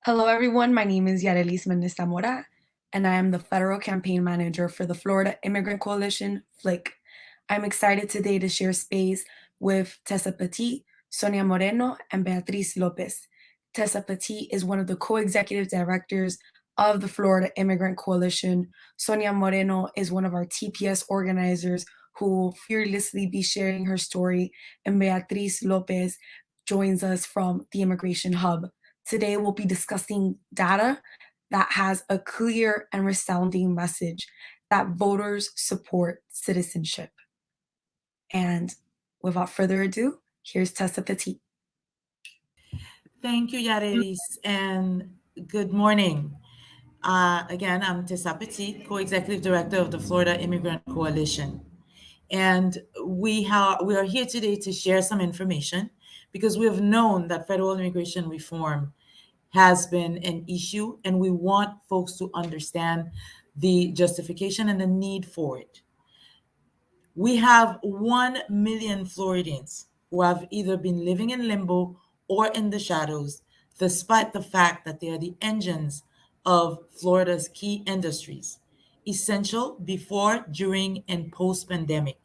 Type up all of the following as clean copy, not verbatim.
Hello, everyone. My name is Yarelis Mendez Zamora, and I am the Federal Campaign Manager for the Florida Immigrant Coalition, FLIC. I'm excited today to share space with Tessa Petty, Sonia Moreno, and Beatrice Lopez. Tessa Petty is one of the co-executive directors of the Florida Immigrant Coalition. Sonia Moreno is one of our TPS organizers who will fearlessly be sharing her story, and Beatrice Lopez joins us from the Immigration Hub. Today, we'll be discussing data that has a clear and resounding message that voters support citizenship. And without further ado, here's Tessa Petty. Thank you, Yarelis, and good morning. Again, I'm Tessa Petty, Co-Executive Director of the Florida Immigrant Coalition. And we are here today to share some information because we have known that federal immigration reform has been an issue, and we want folks to understand the justification and the need for it. We have 1 million Floridians who have either been living in limbo or in the shadows, despite the fact that they are the engines of Florida's key industries, essential before, during, and post-pandemic.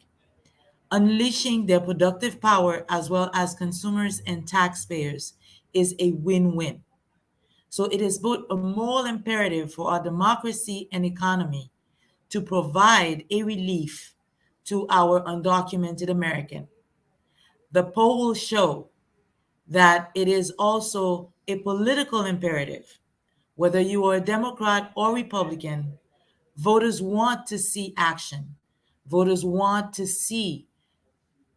Unleashing their productive power as well as consumers and taxpayers is a win-win. So it is both a moral imperative for our democracy and economy to provide a relief to our undocumented American. The poll will show that it is also a political imperative. Whether you are a Democrat or Republican, voters want to see action. Voters want to see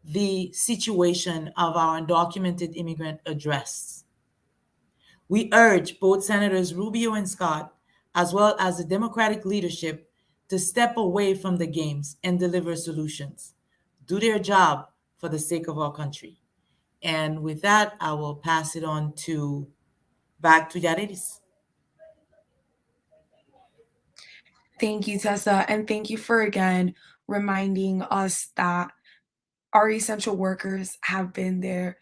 the situation of our undocumented immigrant addressed. We urge both Senators Rubio and Scott, as well as the Democratic leadership, to step away from the games and deliver solutions. Do their job for the sake of our country. And with that, I will pass it on back to Yarelis. Thank you, Tessa, and thank you for again reminding us that our essential workers have been there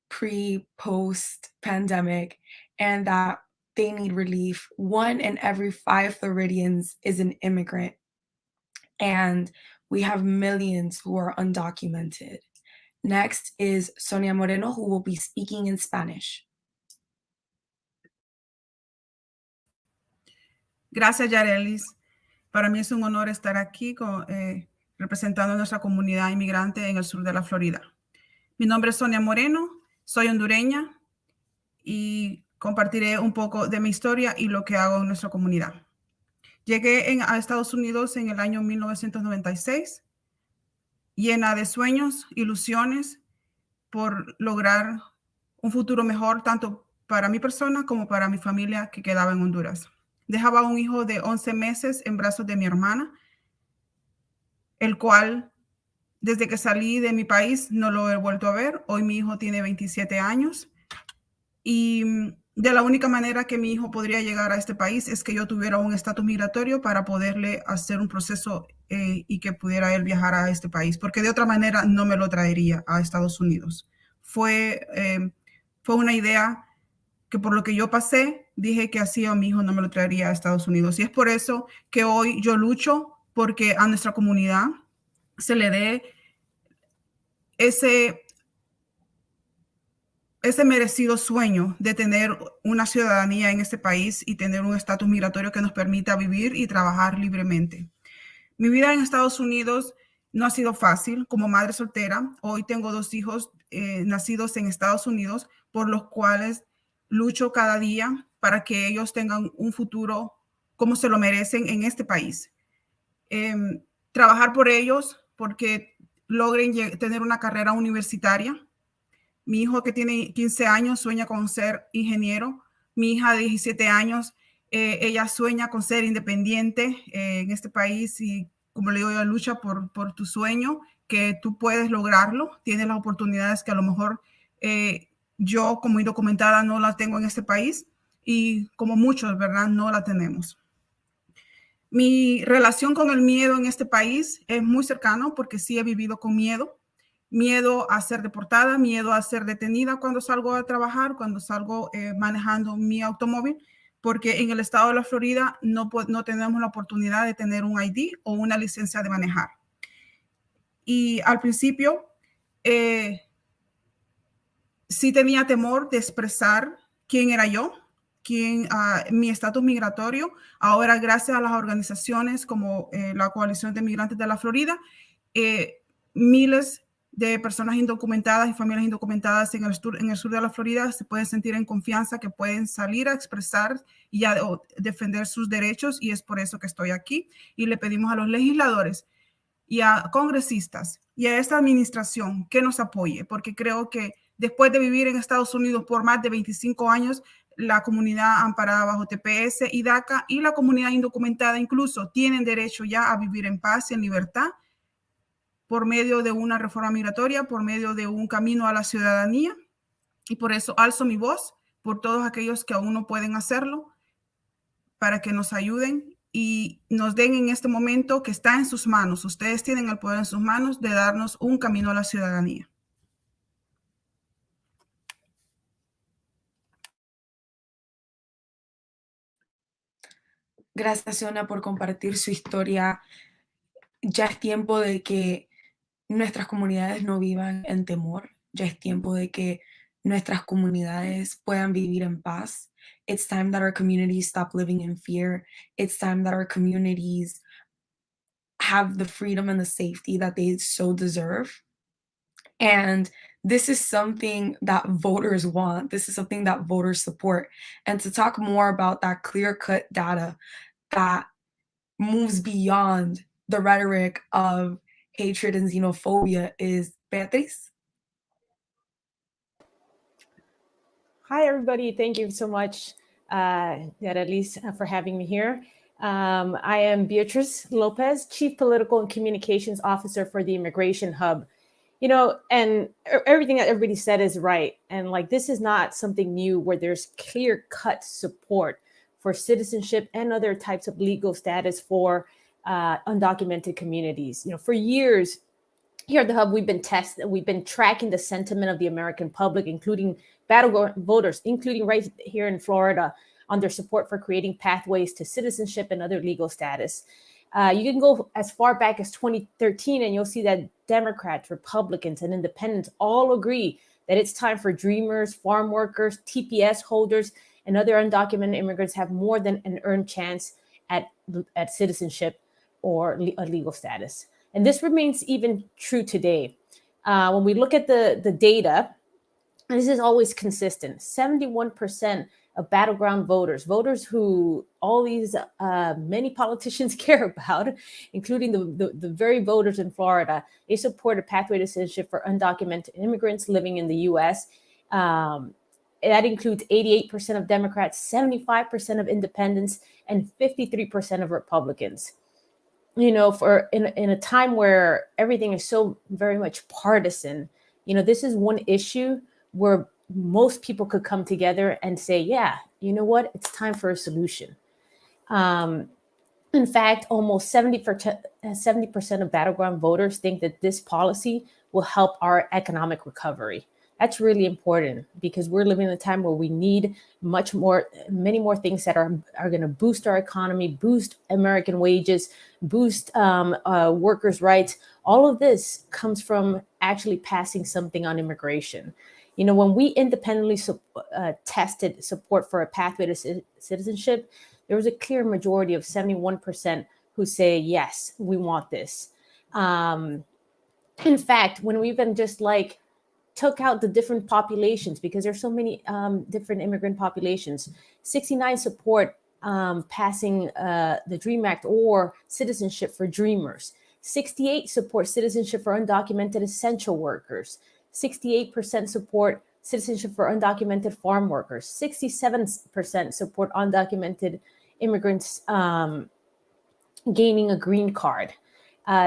pre, post pandemic, and that they need relief. 1 in every 5 Floridians is an immigrant, and we have millions who are undocumented. Next is Sonia Moreno, who will be speaking in Spanish. Gracias, Yarelis. Para mí es un honor estar aquí representando a nuestra comunidad inmigrante en el sur de la Florida. Mi nombre es Sonia Moreno, soy hondureña y compartiré un poco de mi historia y lo que hago en nuestra comunidad. Llegué a Estados Unidos en el año 1996, llena de sueños, ilusiones por lograr un futuro mejor tanto para mi persona como para mi familia que quedaba en Honduras. Dejaba un hijo de 11 meses en brazos de mi hermana, el cual desde que salí de mi país no lo he vuelto a ver. Hoy mi hijo tiene 27 años y de la única manera que mi hijo podría llegar a este país es que yo tuviera un estatus migratorio para poderle hacer un proceso y que pudiera él viajar a este país, porque de otra manera no me lo traería a Estados Unidos. Fue una idea que por lo que yo pasé, dije que así a mi hijo no me lo traería a Estados Unidos. Y es por eso que hoy yo lucho porque a nuestra comunidad se le dé ese merecido sueño de tener una ciudadanía en este país y tener un estatus migratorio que nos permita vivir y trabajar libremente. Mi vida en Estados Unidos no ha sido fácil. Como madre soltera, hoy tengo 2 hijos nacidos en Estados Unidos, por los cuales lucho cada día para que ellos tengan un futuro como se lo merecen en este país. Trabajar por ellos porque logren tener una carrera universitaria. Mi hijo que tiene 15 años sueña con ser ingeniero. Mi hija de 17 años, ella sueña con ser independiente en este país y, como le digo, ella lucha por tu sueño, que tú puedes lograrlo. Tienes las oportunidades que a lo mejor yo como indocumentada no la tengo en este país y como muchos, ¿verdad? No la tenemos. Mi relación con el miedo en este país es muy cercano porque sí he vivido con miedo. miedo a ser deportada, miedo a ser detenida cuando salgo a trabajar, cuando salgo manejando mi automóvil, porque en el estado de la Florida no tenemos la oportunidad de tener un ID o una licencia de manejar. Y al principio sí tenía temor de expresar quién era yo, mi estatus migratorio. Ahora, gracias a las organizaciones como la Coalición de Migrantes de la Florida, miles de personas indocumentadas y familias indocumentadas en el sur de la Florida se pueden sentir en confianza que pueden salir a expresar y a defender sus derechos, y es por eso que estoy aquí. Y le pedimos a los legisladores y a congresistas y a esta administración que nos apoye, porque creo que después de vivir en Estados Unidos por más de 25 años, la comunidad amparada bajo TPS y DACA y la comunidad indocumentada incluso tienen derecho ya a vivir en paz y en libertad por medio de una reforma migratoria, por medio de un camino a la ciudadanía. Y por eso alzo mi voz por todos aquellos que aún no pueden hacerlo, para que nos ayuden y nos den en este momento que está en sus manos. Ustedes tienen el poder en sus manos de darnos un camino a la ciudadanía. Gracias, Sonia, por compartir su historia. Ya es tiempo de que nuestras comunidades no vivan en temor. Ya es tiempo de que nuestras comunidades puedan vivir en paz. It's time that our communities stop living in fear. It's time that our communities have the freedom and the safety that they so deserve. And this is something that voters want. This is something that voters support. And to talk more about that clear-cut data that moves beyond the rhetoric of hatred and xenophobia is Beatrice. Hi, everybody. Thank you so much, Beatrice, for having me here. I am Beatrice Lopez, Chief Political and Communications Officer for the Immigration Hub. You know, and everything that everybody said is right. And like, this is not something new where there's clear-cut support for citizenship and other types of legal status for undocumented communities. You know, for years here at the Hub, we've been tracking the sentiment of the American public, including battleground voters, including right here in Florida, on their support for creating pathways to citizenship and other legal status. You can go as far back as 2013, and you'll see that Democrats, Republicans, and independents all agree that it's time for dreamers, farm workers, TPS holders, and other undocumented immigrants have more than an earned chance at citizenship or a legal status. And this remains even true today. When we look at the data, and this is always consistent, 71% of battleground voters who all these many politicians care about, including the very voters in Florida, they support a pathway to citizenship for undocumented immigrants living in the U.S. That includes 88% of Democrats, 75% of independents, and 53% of Republicans. You know, for in a time where everything is so very much partisan, you know, this is one issue where most people could come together and say, yeah, you know what, it's time for a solution. In fact, almost 70% of battleground voters think that this policy will help our economic recovery. That's really important because we're living in a time where we need many more things that are going to boost our economy, boost American wages, boost workers' rights. All of this comes from actually passing something on immigration. You know, when we independently tested support for a pathway to citizenship, there was a clear majority of 71% who say, yes, we want this. In fact, when we even just took out the different populations, because there's so many different immigrant populations, 69 support passing the DREAM Act or citizenship for dreamers. 68 support citizenship for undocumented essential workers. 68% support citizenship for undocumented farm workers. 67% support undocumented immigrants gaining a green card.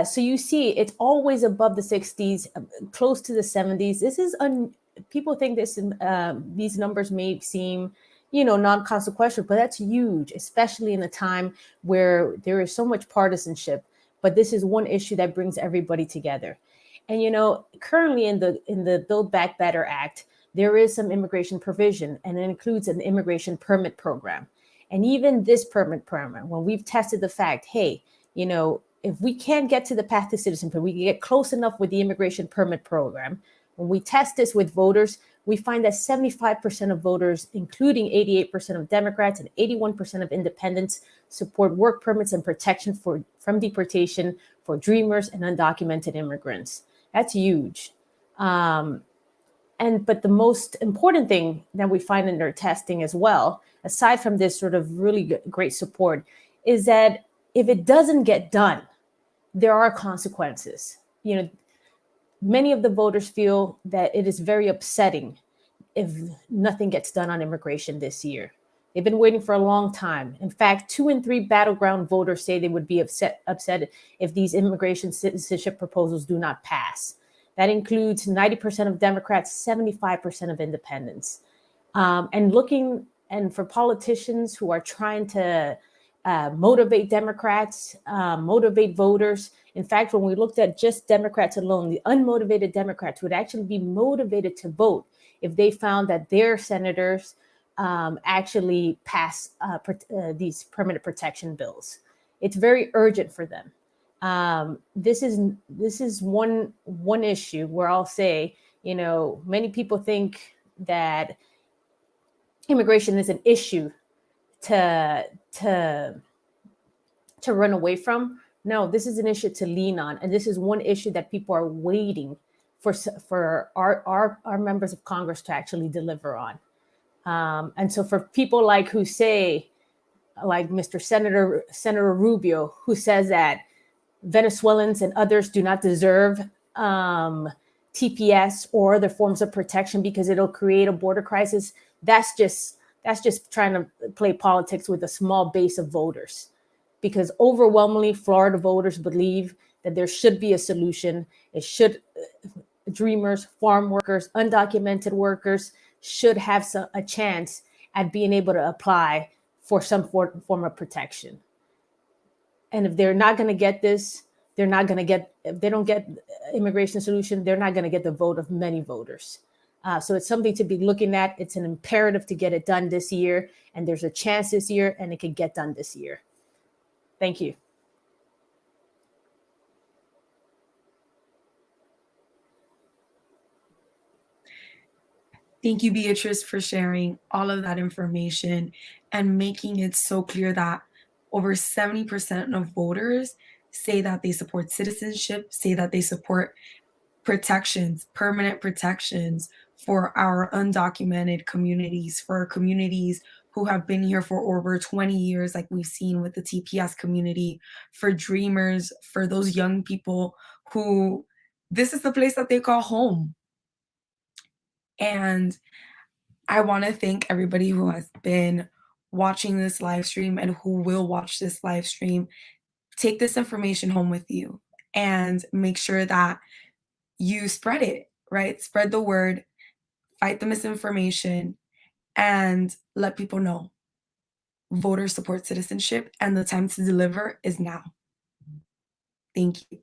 So you see, it's always above the 60s, close to the 70s. This is people think these numbers may seem, you know, non-consequential, but that's huge, especially in a time where there is so much partisanship. But this is one issue that brings everybody together. And currently in the Build Back Better Act, there is some immigration provision, and it includes an immigration permit program. And even this permit program, when we've tested the fact, hey, if we can't get to the path to citizenship, we can get close enough with the immigration permit program. When we test this with voters, we find that 75% of voters, including 88% of Democrats and 81% of independents, support work permits and protection from deportation for dreamers and undocumented immigrants. That's huge. But the most important thing that we find in their testing as well, aside from this sort of really great support, is that if it doesn't get done, there are consequences. Many of the voters feel that it is very upsetting if nothing gets done on immigration this year. They've been waiting for a long time. In fact, 2 in 3 battleground voters say they would be upset if these immigration citizenship proposals do not pass. That includes 90% of Democrats, 75% of independents. And for politicians who are trying to motivate Democrats, motivate voters. In fact, when we looked at just Democrats alone, the unmotivated Democrats would actually be motivated to vote if they found that their senators actually pass these permanent protection bills. It's very urgent for them. This is one issue where I'll say, many people think that immigration is an issue to run away from. No, this is an issue to lean on, and this is one issue that people are waiting for our members of Congress to actually deliver on. And so for people like Mr. Senator Rubio, who says that Venezuelans and others do not deserve TPS or other forms of protection because it'll create a border crisis, that's just trying to play politics with a small base of voters. Because overwhelmingly, Florida voters believe that there should be a solution. Dreamers, farm workers, undocumented workers should have a chance at being able to apply for some form of protection. And if they're not going to get this, if they don't get immigration solution, they're not going to get the vote of many voters. So it's something to be looking at. It's an imperative to get it done this year. And there's a chance this year, and it could get done this year. Thank you. Thank you, Beatrice, for sharing all of that information and making it so clear that over 70% of voters say that they support citizenship, say that they support protections, permanent protections for our undocumented communities, for our communities who have been here for over 20 years, like we've seen with the TPS community, for dreamers, for those young people who this is the place that they call home. And I want to thank everybody who has been watching this live stream and who will watch this live stream. Take this information home with you and make sure that you spread it, right? Spread the word, fight the misinformation, and let people know voters support citizenship and the time to deliver is now. Thank you.